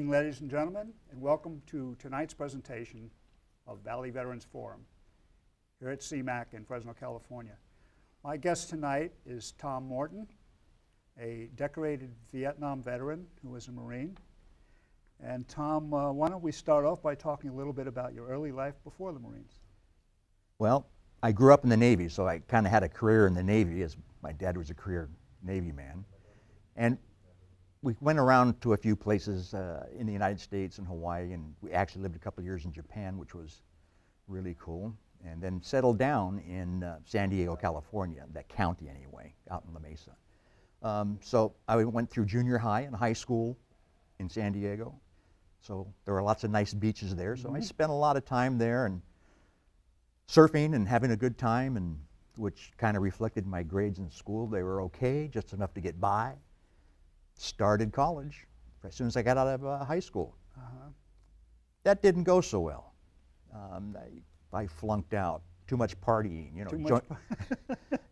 evening, ladies and gentlemen, and welcome to tonight's presentation of Valley Veterans Forum here at CMAC in Fresno, California. My guest tonight is Tom Morton, a decorated Vietnam veteran who was a Marine. And Tom, why don't we start off by talking a little bit about your early life before the Marines? Well, I grew up in the Navy, so I kind of had a career in the Navy, as my dad was a career Navy man. And we went around to a few places in the United States and Hawaii, and we actually lived a couple of years in Japan, which was really cool. And then settled down in San Diego, California, that county anyway, out in La Mesa. So I went through junior high and high school in San Diego. So there were lots of nice beaches there. So I spent a lot of time there and surfing and having a good time, and which kind of reflected my grades in school. They were okay, just enough to get by. Started college as soon as I got out of high school. That didn't go so well. I flunked out. Too much partying, you know.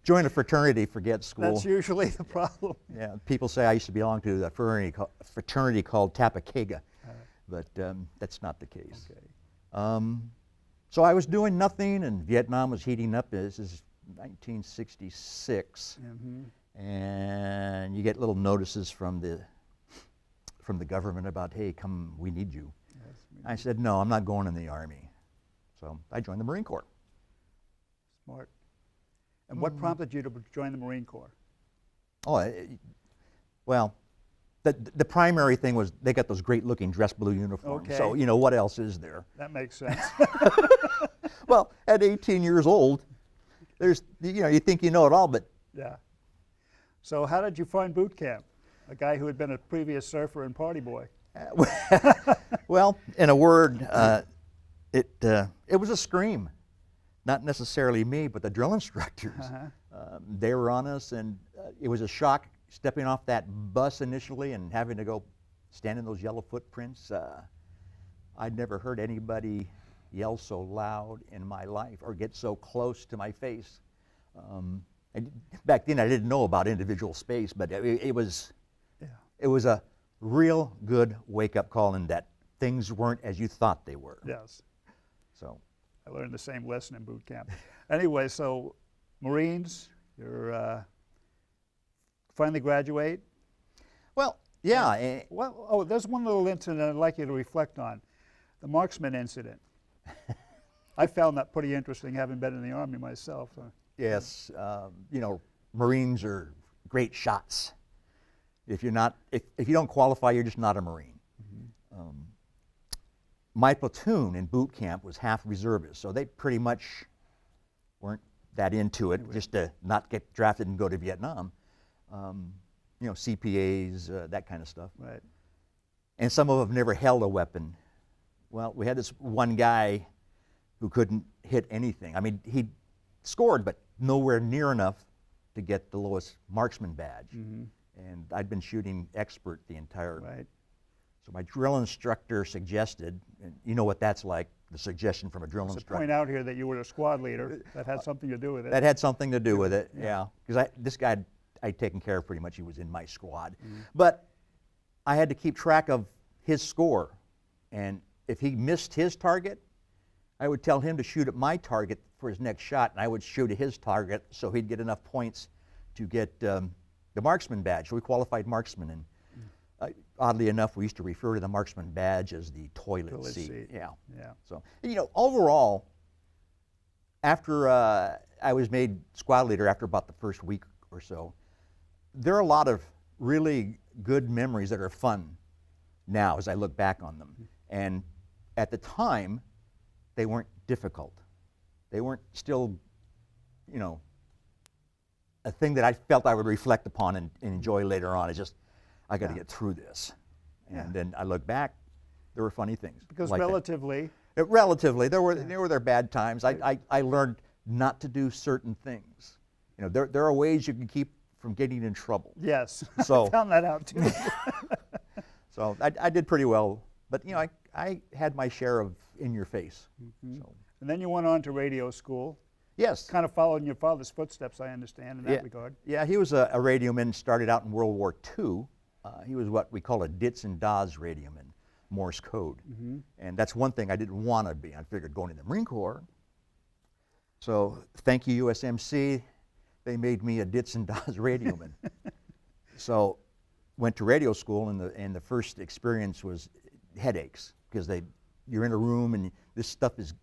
Join a fraternity, forget school. That's usually the problem. Yeah, people say I used to belong to a fraternity called Tapakega, but that's not the case. Okay. So I was doing nothing, and Vietnam was heating up. This is 1966, and you get little notices from the government about, hey, come, we need you. Yes, I said, no, I'm not going in the Army. So I joined the Marine Corps. Smart. And what prompted you to join the Marine Corps? Oh, well, the primary thing was they got those great-looking dress blue uniforms. Okay. So, you know, what else is there? That makes sense. Well, at 18 years old, there's, you know, you think you know it all, but... Yeah. So how did you find boot camp? A guy who had been a previous surfer and party boy. Well, in a word, it was a scream. Not necessarily me, but the drill instructors. They were on us, and it was a shock stepping off that bus initially and having to go stand in those yellow footprints. I'd never heard anybody yell so loud in my life or get so close to my face. Back then, I didn't know about individual space, but it was a real good wake-up call in that things weren't as you thought they were. Yes. So I learned the same lesson in boot camp. Anyway, so Marines, you're finally graduate. Well, yeah. Well, there's one little incident I'd like you to reflect on, the marksman incident. I found that pretty interesting, having been in the Army myself. Yes, you know, Marines are great shots. If you're not, if you don't qualify, you're just not a Marine. My platoon in boot camp was half reservists, so they pretty much weren't that into it, just to not get drafted and go to Vietnam. You know, CPAs, that kind of stuff. Right. And some of them never held a weapon. Well, we had this one guy who couldn't hit anything. I mean, he scored, but nowhere near enough to get the lowest marksman badge. And I'd been shooting expert the entire. Right. So my drill instructor suggested, and you know what that's like, the suggestion from a drill instructor. To point out here that you were a squad leader, that had something to do with it. That had something to do with it, yeah. Because this guy I'd taken care of pretty much. He was in my squad. But I had to keep track of his score. And if he missed his target, I would tell him to shoot at my target for his next shot, and I would shoot at his target so he'd get enough points to get the marksman badge. So we qualified marksman, and oddly enough, we used to refer to the marksman badge as the toilet seat. Yeah. So, you know, overall, after I was made squad leader after about the first week or so, there are a lot of really good memories that are fun now as I look back on them. And at the time, they weren't difficult. They weren't still, you know, a thing that I felt I would reflect upon and enjoy later on. It's just, I got to get through this. And then I look back, there were funny things. Because like relatively. Relatively, there were their bad times. I learned not to do certain things. You know, there are ways you can keep from getting in trouble. Yes, so, I found that out too. So I did pretty well, but you know, I had my share of in your face. So. And then you went on to radio school. Yes. Kind of followed in your father's footsteps, I understand, in that regard. Yeah, he was a radioman, started out in World War II. He was what we call a Dits and Dahs radioman. Morse code. Mm-hmm. And that's one thing I didn't want to be. I figured going in the Marine Corps. So thank you, USMC. They made me a Dits and Das radioman. So went to radio school, and the first experience was headaches, because you're in a room and this stuff is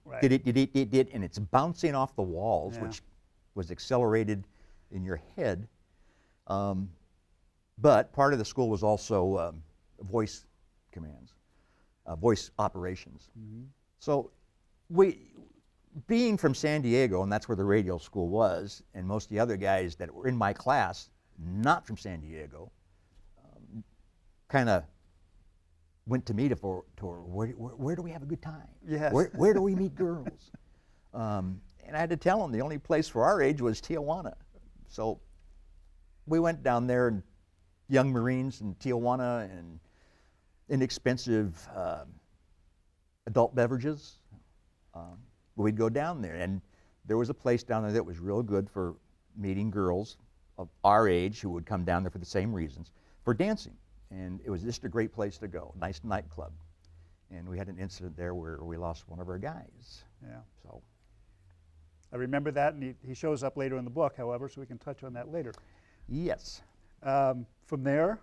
Right. did, and it's bouncing off the walls, Yeah. which was accelerated in your head. But part of the school was also voice commands, voice operations. Mm-hmm. So being from San Diego, and that's where the radio school was, and most of the other guys that were in my class, not from San Diego, kind of went to me for where do we have a good time? Yes. Where do we meet girls? And I had to tell them the only place for our age was Tijuana. So we went down there, and young Marines in Tijuana, and inexpensive adult beverages. We'd go down there, and there was a place down there that was real good for meeting girls of our age who would come down there for the same reasons, for dancing. And it was just a great place to go, nice nightclub. And we had an incident there where we lost one of our guys. Yeah. So I remember that, and he shows up later in the book, however, so we can touch on that later. yes. From there,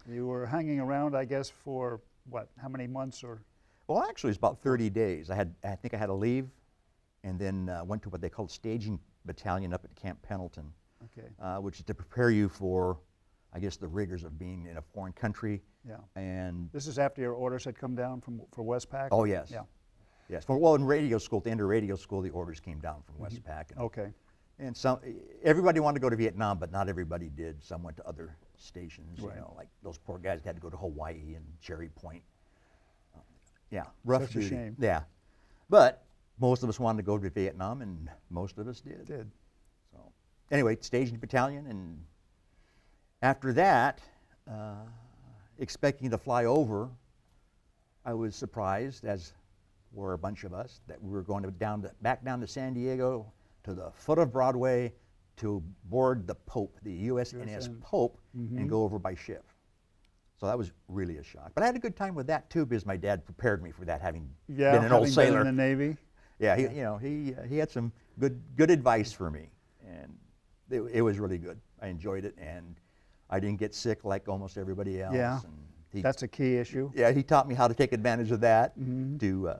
you were hanging around, I guess, for what? How many months? Or Well, actually, it's about 30 days. I think I had to leave, and then went to what they called staging battalion up at Camp Pendleton, okay, which is to prepare you for, I guess, the rigors of being in a foreign country. yeah. And This is after your orders had come down for Westpac. oh yes, Yeah. yes. Well, in radio school, at the end of radio school, the orders came down from Westpac, and, Okay. and everybody wanted to go to Vietnam, but not everybody did. Some went to other stations. Right. You know, like those poor guys had to go to Hawaii and Cherry Point. Yeah, rough Such a duty. shame. Yeah, but most of us wanted to go to Vietnam, and most of us did. Did. So anyway, staging battalion, and after that, expecting to fly over, I was surprised, as were a bunch of us, that we were going back down to San Diego, to the foot of Broadway, to board the Pope, the USNS USN. Pope, Mhm. and go over by ship. So that was really a shock. But I had a good time with that too, because my dad prepared me for that, having Yeah. been an old having sailor. been in the Navy. Yeah, he had some good advice for me, and it was really good. I enjoyed it, and I didn't get sick like almost everybody else. Yeah. And That's a key issue. yeah, he taught me how to take advantage of that, Mhm. to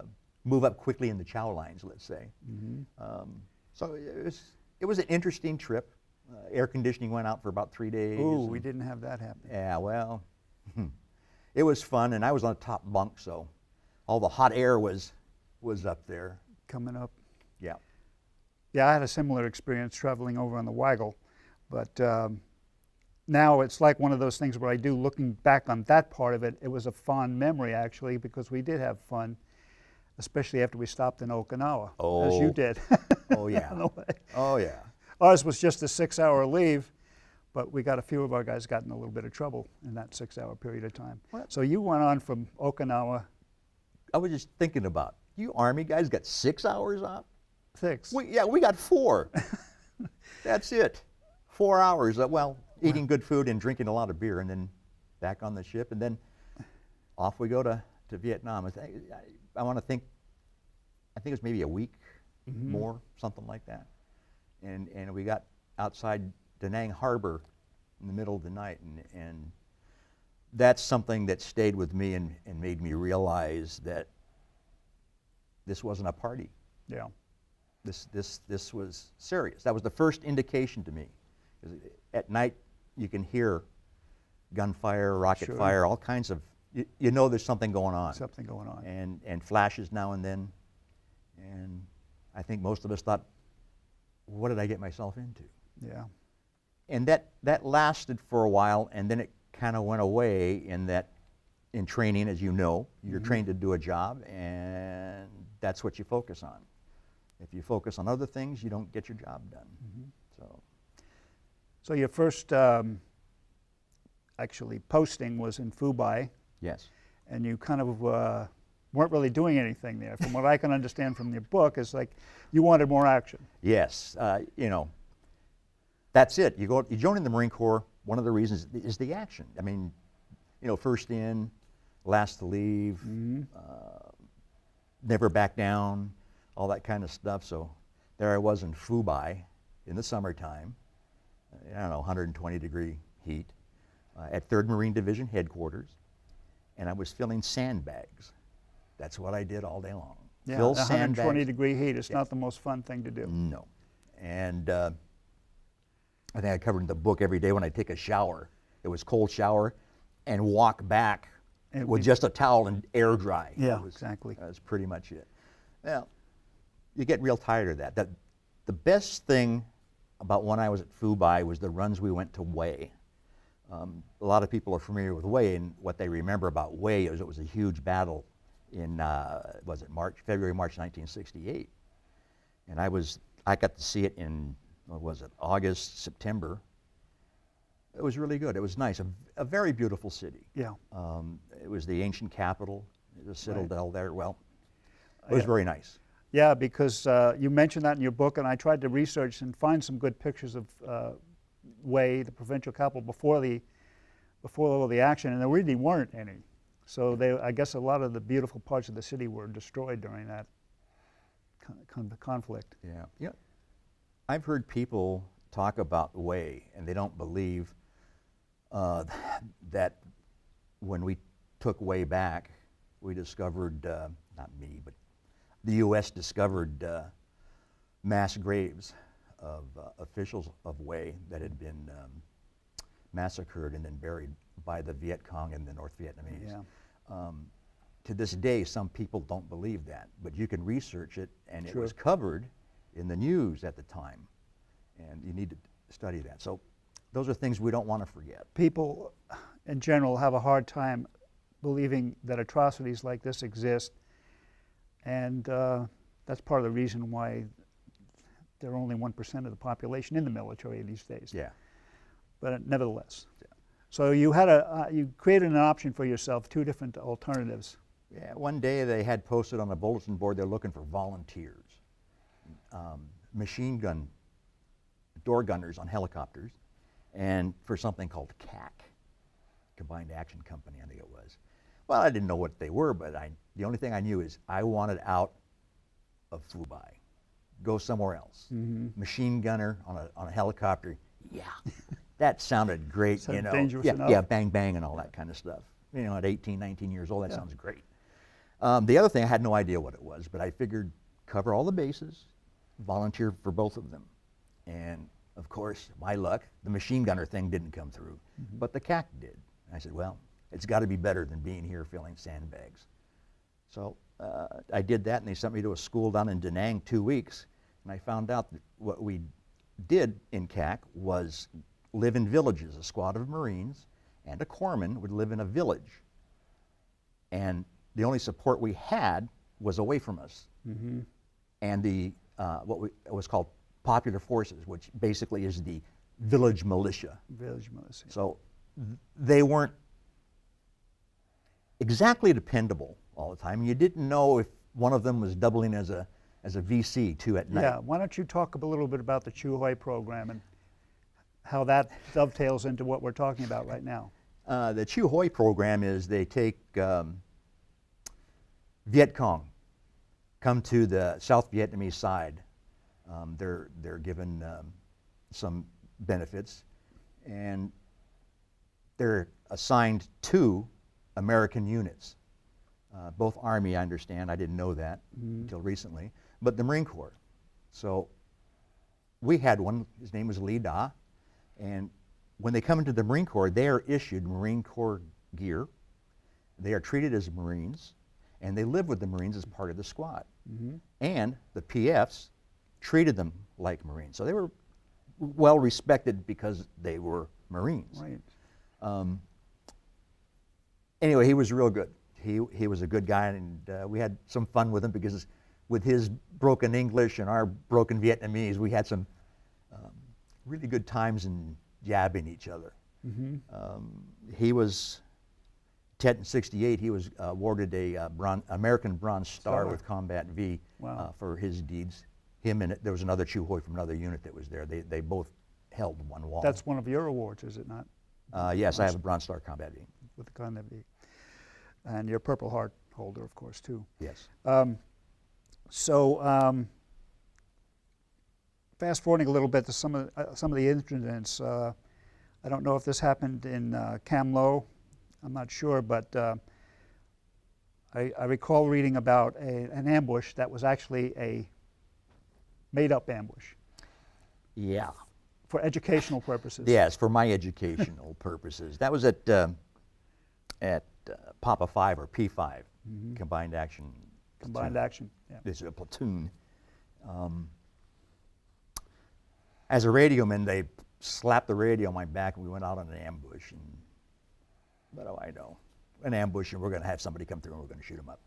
move up quickly in the chow lines, let's say. Mm-hmm. So it was an interesting trip. Air conditioning went out for about 3 days. Ooh, and- we didn't have that happen. Yeah, well, it was fun, and I was on the top bunk, so all the hot air was up there. Coming up. Yeah. Yeah, I had a similar experience traveling over on the Weigel, but now it's like one of those things where I do, looking back on that part of it, it was a fond memory actually, because we did have fun, especially after we stopped in Okinawa, as you Oh. did. Oh yeah. On the way. Oh yeah. Ours was just a 6-hour leave, but we got a few of our guys got in a little bit of trouble in that 6-hour period of time. What? So you went on from Okinawa, I was just thinking about, you Army guys got 6 hours off? 6. We got 4. That's it. 4 hours. Eating good food and drinking a lot of beer, and then back on the ship, and then off we go to Vietnam. I want to think, I think it was maybe a week more, something like that. And we got outside Da Nang Harbor in the middle of the night, and that's something that stayed with me and made me realize that this wasn't a party. Yeah. This was serious. That was the first indication to me. 'Cause at night you can hear gunfire, rocket Sure. fire, all kinds of, you know there's something going on. Something going on. And flashes now and then. And I think most of us thought, what did I get myself into? Yeah. And that lasted for a while, and then it kind of went away in training, as you know. You're trained to do a job, and that's what you focus on. If you focus on other things, you don't get your job done. So your first actually posting was in Fubai, Yes. and you kind of weren't really doing anything there. From what I can understand from your book, it's like you wanted more action. Yes, that's it. You join in the Marine Corps. One of the reasons is the action. I mean, first in, last to leave, never back down, all that kind of stuff. So there I was in Fubai in the summertime, I don't know, 120-degree heat, at 3rd Marine Division headquarters, and I was filling sandbags. That's what I did all day long. Yeah, Fill sandbags. 120-degree heat. It's not the most fun thing to do. No. And I think I covered in the book every day when I take a shower. It was cold shower and walk back with just a towel and air dry. Yeah, exactly. That's pretty much it. Well, you get real tired of that. The best thing about when I was at Fubai was the runs we went to Hue. A lot of people are familiar with Hue, and what they remember about Hue is it was a huge battle in, was it February, March 1968. And I got to see it in, what was it, August, September. It was really good. It was nice. A very beautiful city. Yeah. It was the ancient capital, the citadel there. Well, it was very nice. Yeah, because you mentioned that in your book, and I tried to research and find some good pictures of Hue, the provincial capital, before all the action, and there really weren't any. So I guess a lot of the beautiful parts of the city were destroyed during that conflict. Yeah. Yeah. I've heard people talk about Hue, and they don't believe that when we took Hue back, we discovered, not me, but the U.S. discovered mass graves of officials of Hue that had been massacred and then buried by the Viet Cong and the North Vietnamese. Yeah. To this day, some people don't believe that, but you can research it, and Sure. it was covered in the news at the time, and you need to study that. So those are things we don't want to forget. People in general have a hard time believing that atrocities like this exist, and that's part of the reason why there are only 1% of the population in the military these days. Yeah. But nevertheless. Yeah. So you had you created an option for yourself, 2 different alternatives. Yeah, one day they had posted on a bulletin board they're looking for volunteers, machine gun door gunners on helicopters, and for something called CAC, Combined Action Company, I think it was. Well, I didn't know what they were, but the only thing I knew is I wanted out of Fubai, go somewhere else. Machine gunner on a helicopter, yeah, that sounded great. Sounded you know, dangerous yeah, enough. yeah, bang bang and all that kind of stuff. You know, at 18, 19 years old, that sounds great. The other thing, I had no idea what it was, but I figured cover all the bases, volunteer for both of them. And of course, my luck, the machine gunner thing didn't come through, but the CAC did. I said, well, it's got to be better than being here filling sandbags. So I did that, and they sent me to a school down in Da Nang 2 weeks, and I found out that what we did in CAC was live in villages. A squad of Marines and a corpsman would live in a village, and the only support we had was away from us. And the it was called Popular Forces, which basically is the village militia. Village militia. So they weren't exactly dependable all the time. You didn't know if one of them was doubling as a VC too at night. Yeah, why don't you talk a little bit about the Chu Hoi program and how that dovetails into what we're talking about right now. The Chu Hoi program is they take Viet Cong, come to the South Vietnamese side. They're given some benefits, and they're assigned to American units. Both Army, I understand. I didn't know that until recently, but the Marine Corps. So we had one. His name was Lee Da, and when they come into the Marine Corps, they are issued Marine Corps gear. They are treated as Marines, and they live with the Marines as part of the squad. And the PFs treated them like Marines. So they were well respected because they were Marines. Right. Anyway, he was real good. He was a good guy, and we had some fun with him because with his broken English and our broken Vietnamese, we had some really good times in jabbing each other. He was, Tet in '68, he was awarded a American Bronze Star with Combat V for his deeds. Him and there was another Chu Hoi from another unit that was there. They both held one wall. That's one of your awards, is it not? Yes, I have a Bronze Star Combat V. With the Combat V. And your Purple Heart holder, of course, too. Yes. Fast forwarding a little bit to some of the incidents. I don't know if this happened in Kamlo. I'm not sure, but I recall reading about an ambush that was actually a made-up ambush. Yeah. For educational purposes. Yes, for my educational purposes. That was at Papa 5 or P5, Combined Action. Combined Action, yeah. This is a platoon. As a radioman, they slapped the radio on my back and we went out on an ambush. And what do I know? An ambush, and we're going to have somebody come through and we're going to shoot them up.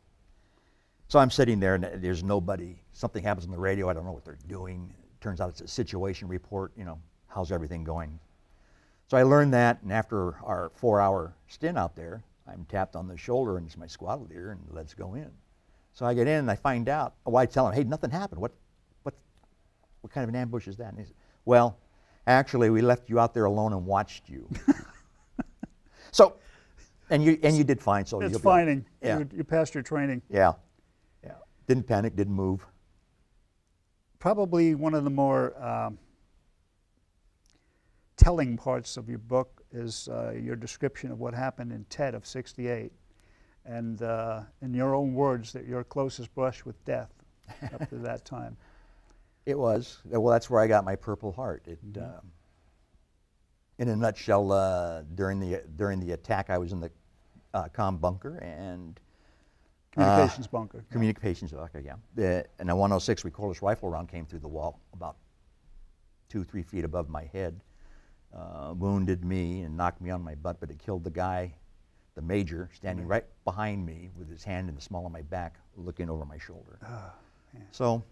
So I'm sitting there and there's nobody. Something happens on the radio. I don't know what they're doing. It turns out it's a situation report. You know, how's everything going? So I learned that, and after our 4-hour stint out there, I'm tapped on the shoulder and it's my squad leader, and let's go in. So I get in and I find out. Oh, I tell him, hey, nothing happened. What kind of an ambush is that? And he said, well, actually, we left you out there alone and watched you. So, and you did fine. So it's fining. Yeah. You passed your training. Yeah. Yeah. Didn't panic. Didn't move. Probably one of the more telling parts of your book is your description of what happened in Tet of '68, and in your own words, that your closest brush with death up to that time. It was. Well, that's where I got my Purple Heart. It, in a nutshell, during the attack, I was in the comm bunker and Communications bunker. Communications bunker, yeah. And a 106 recordless rifle round came through the wall about 2-3 feet above my head, wounded me and knocked me on my butt, but it killed the guy, the major, standing right behind me with his hand in the small of my back, looking over my shoulder. So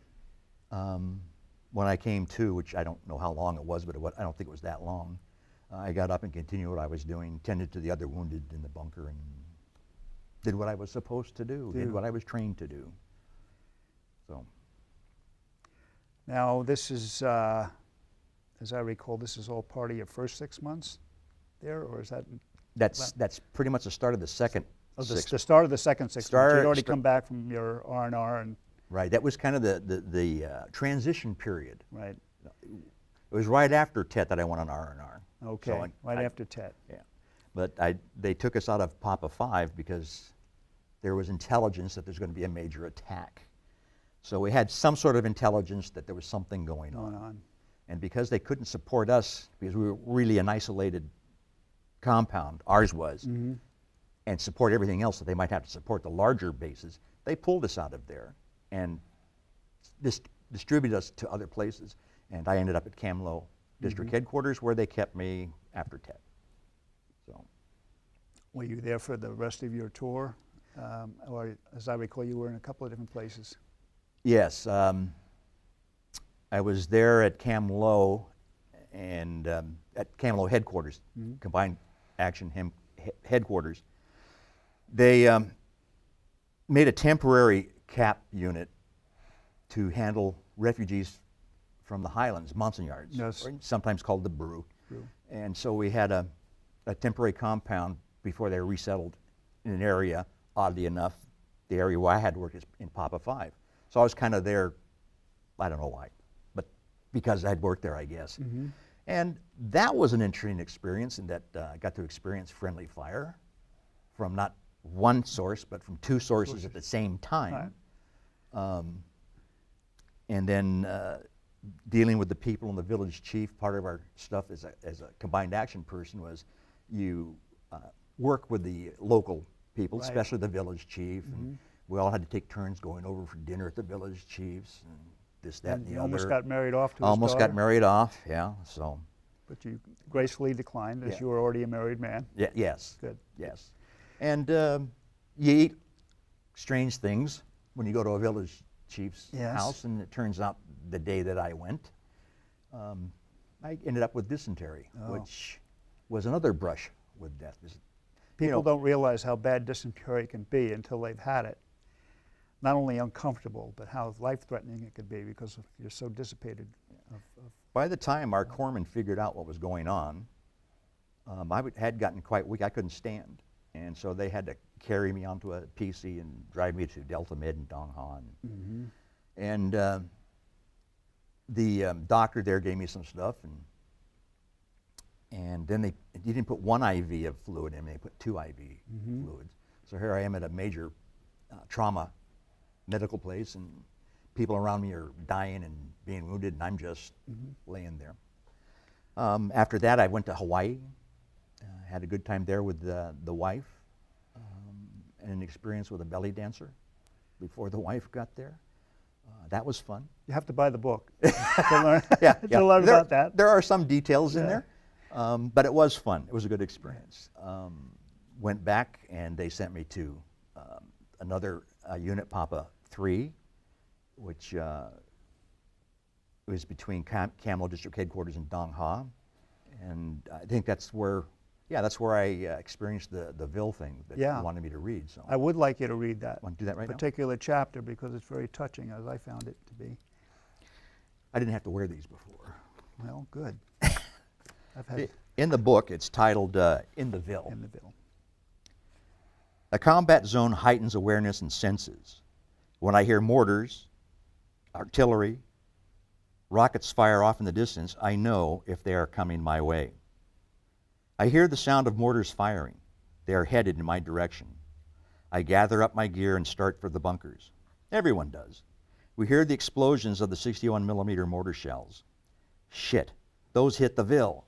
when I came to, which I don't know how long it was, but I don't think it was that long, I got up and continued what I was doing, tended to the other wounded in the bunker, and did what I was supposed to do, did what I was trained to do. So. Now this is, as I recall, this is all part of your first 6 months there, or is that? That's pretty much the start of the second. The start of the second 6 months. You'd already come back from your R&R and. Right, that was kind of the transition period. Right. It was right after Tet that I went on R&R. Okay, so right after Tet. Yeah, but they took us out of Papa 5 because there was intelligence that there's going to be a major attack. So we had some sort of intelligence that there was something going on. And because they couldn't support us, because we were really an isolated compound, ours was, and support everything else that they might have to support the larger bases, they pulled us out of there and distributed us to other places. And I ended up at Kamlo District Headquarters, where they kept me after Tet. So, were you there for the rest of your tour? Or, as I recall, you were in a couple of different places. Yes. I was there at Kamlo and at Kamlo Headquarters, Combined Action Headquarters. They made a temporary CAP unit to handle refugees from the Highlands, Montagnards, sometimes called the Brew. And so we had a temporary compound before they were resettled in an area, oddly enough. The area where I had worked is in Papa 5. So I was kind of there, I don't know why, but because I'd worked there, I guess. And that was an interesting experience in that I got to experience friendly fire from not one source, but from 2 sources at the same time. And then dealing with the people and the village chief, part of our stuff as a combined action person was you work with the local people, especially the village chief. And we all had to take turns going over for dinner at the village chiefs and this, that, and the other. Almost got married off to his daughter. Almost got married off, yeah. So. But you gracefully declined, as you were already a married man. Yeah. Yes. Good. Yes. And you eat strange things when you go to a village chief's house, and it turns out the day that I went, I ended up with dysentery, which was another brush with death. People don't realize how bad dysentery can be until they've had it. Not only uncomfortable, but how life-threatening it could be because you're so dissipated. By the time our corpsmen figured out what was going on, I had gotten quite weak. I couldn't stand. And so they had to carry me onto a PC and drive me to Delta Med in Dong Han. Mm-hmm. And the doctor there gave me some stuff, and then he didn't put one IV of fluid in me, they put 2 IV fluids. So here I am at a major trauma medical place, and people around me are dying and being wounded, and I'm just laying there. After that, I went to Hawaii, had a good time there with the wife, and an experience with a belly dancer before the wife got there. That was fun. You have to buy the book to learn, Yeah, to learn about that. There are some details in there, but it was fun. It was a good experience. Went back, and they sent me to another unit, Papa 3, which was between Cam Lo District Headquarters and Dong Ha. And I think that's where I experienced the Ville thing that you wanted me to read. So I would like you to read that. Want to do that right now? Particular chapter, because it's very touching, as I found it to be. I didn't have to wear these before. Well, good. I've had In the book, it's titled In the Ville. in the Ville. A combat zone heightens awareness and senses. When I hear mortars, artillery, rockets fire off in the distance, I know if they are coming my way. I hear the sound of mortars firing. They are headed in my direction. I gather up my gear and start for the bunkers. Everyone does. We hear the explosions of the 61 millimeter mortar shells. Shit, those hit the Ville.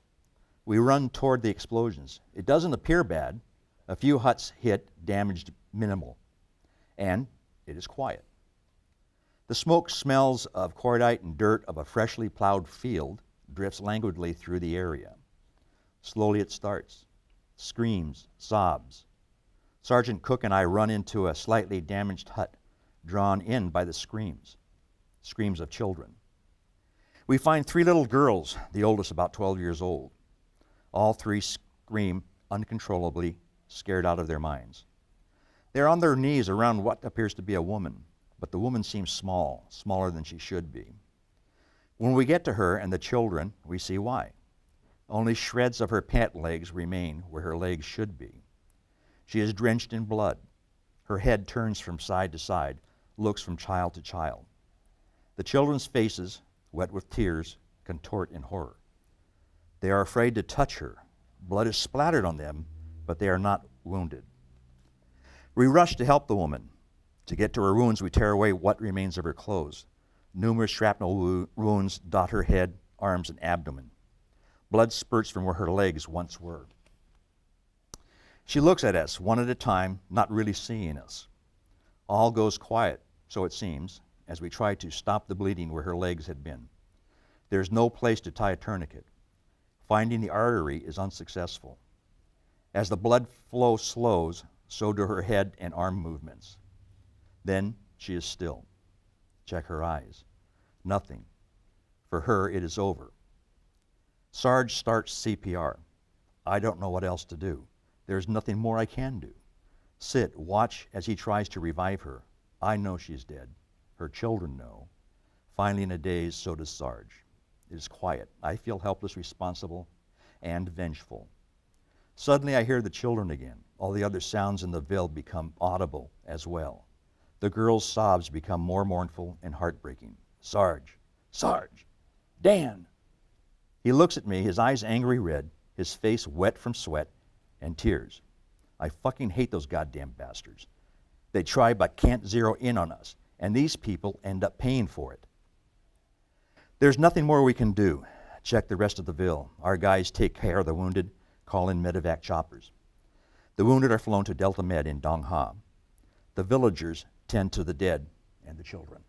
We run toward the explosions. It doesn't appear bad. A few huts hit, damaged minimal. And it is quiet. The smoke smells of cordite and dirt of a freshly plowed field drifts languidly through the area. Slowly it starts. Screams, sobs. Sergeant Cook and I run into a slightly damaged hut, drawn in by the screams. Screams of children. We find 3 little girls, the oldest about 12 years old. All 3 scream uncontrollably, scared out of their minds. They're on their knees around what appears to be a woman, but the woman seems small, smaller than she should be. When we get to her and the children, we see why. Only shreds of her pant legs remain where her legs should be. She is drenched in blood. Her head turns from side to side, looks from child to child. The children's faces, wet with tears, contort in horror. They are afraid to touch her. Blood is splattered on them, but they are not wounded. We rush to help the woman. To get to her wounds, we tear away what remains of her clothes. Numerous shrapnel wounds dot her head, arms, and abdomen. Blood spurts from where her legs once were. She looks at us, one at a time, not really seeing us. All goes quiet, so it seems, as we try to stop the bleeding where her legs had been. There's no place to tie a tourniquet. Finding the artery is unsuccessful. As the blood flow slows, so do her head and arm movements. Then she is still. Check her eyes. Nothing. For her, it is over. Sarge starts CPR. I don't know what else to do. There's nothing more I can do. Sit, watch as he tries to revive her. I know she's dead. Her children know. Finally, in a daze, so does Sarge. It is quiet. I feel helpless, responsible, and vengeful. Suddenly, I hear the children again. All the other sounds in the Ville become audible as well. The girl's sobs become more mournful and heartbreaking. Sarge, Sarge, Dan. He looks at me, his eyes angry red, his face wet from sweat and tears. I fucking hate those goddamn bastards. They try but can't zero in on us, and these people end up paying for it. There's nothing more we can do. Check the rest of the Ville. Our guys take care of the wounded, call in medevac choppers. The wounded are flown to Delta Med in Dong Ha. The villagers tend to the dead and the children.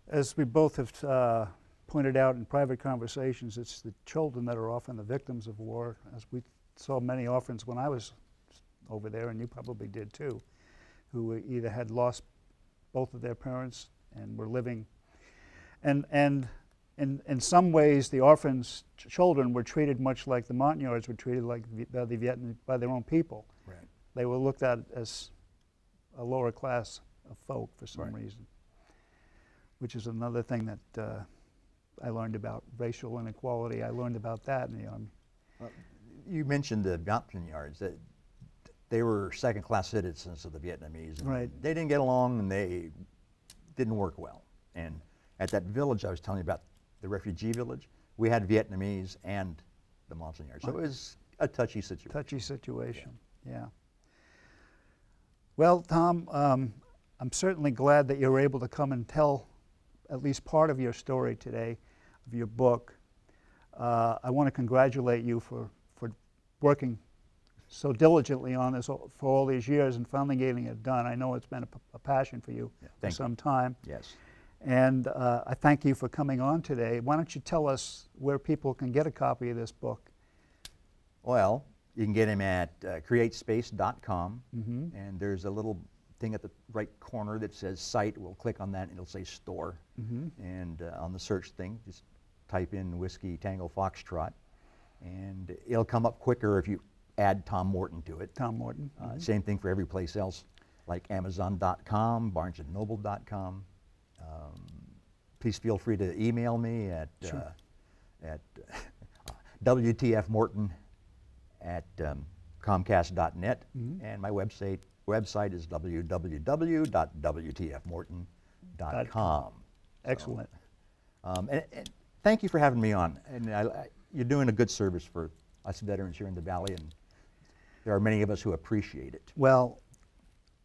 As we both have pointed out in private conversations, it's the children that are often the victims of war, as we saw many orphans when I was over there, and you probably did too, who either had lost both of their parents and were living. And in some ways, the orphans' children were treated much like the Montagnards were treated like by their own people. Right. They were looked at as a lower class of folk for some reason, which is another thing that I learned about racial inequality. I learned about that in the Army. You mentioned the Montagnards. they were second-class citizens of the Vietnamese. And Right. they didn't get along, and they didn't work well. And at that village I was telling you about, the refugee village, we had Vietnamese and the Monsignors. So it was a touchy situation. Touchy situation, yeah. Well, Tom, I'm certainly glad that you were able to come and tell at least part of your story today, of your book. I want to congratulate you for working so diligently on this for all these years and finally getting it done. I know it's been a passion for you for some time. Yes. And I thank you for coming on today. Why don't you tell us where people can get a copy of this book? Well, you can get them at createspace.com, and there's a little thing at the right corner that says site. We'll click on that and it'll say store. And on the search thing, just type in Whiskey Tango Foxtrot, and it'll come up quicker if you add Tom Morton to it. Tom Morton. Same thing for every place else, like Amazon.com, BarnesandNoble.com. Please feel free to email me at WTFMorton@Comcast.net, and my website is www.wtfmorton.com. Excellent. And thank you for having me on. And you're doing a good service for us veterans here in the Valley, and there are many of us who appreciate it. Well,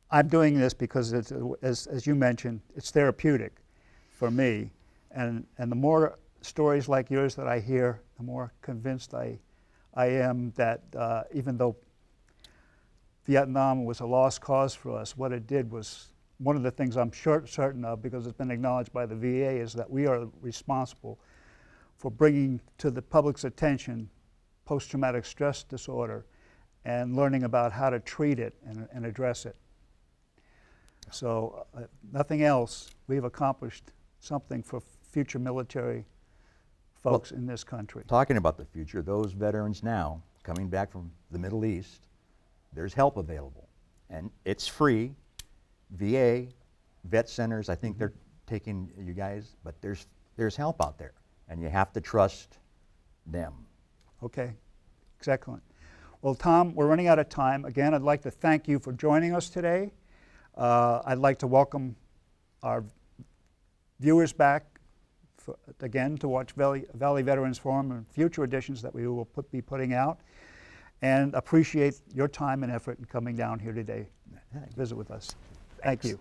I'm doing this because, it's, as you mentioned, it's therapeutic for me. And the more stories like yours that I hear, the more convinced I am that even though Vietnam was a lost cause for us, what it did was, one of the things I'm certain of, because it's been acknowledged by the VA, is that we are responsible for bringing to the public's attention post-traumatic stress disorder and learning about how to treat it and address it. So nothing else, we've accomplished something for future military folks in this country. Talking about the future, those veterans now coming back from the Middle East, there's help available, and it's free. VA, vet centers, I think they're taking you guys, but there's help out there, and you have to trust them. Okay, excellent. Well, Tom, we're running out of time. Again, I'd like to thank you for joining us today. I'd like to welcome our viewers back again to watch Valley Veterans Forum and future editions that we will be putting out, and appreciate your time and effort in coming down here today to visit with us. Thank you.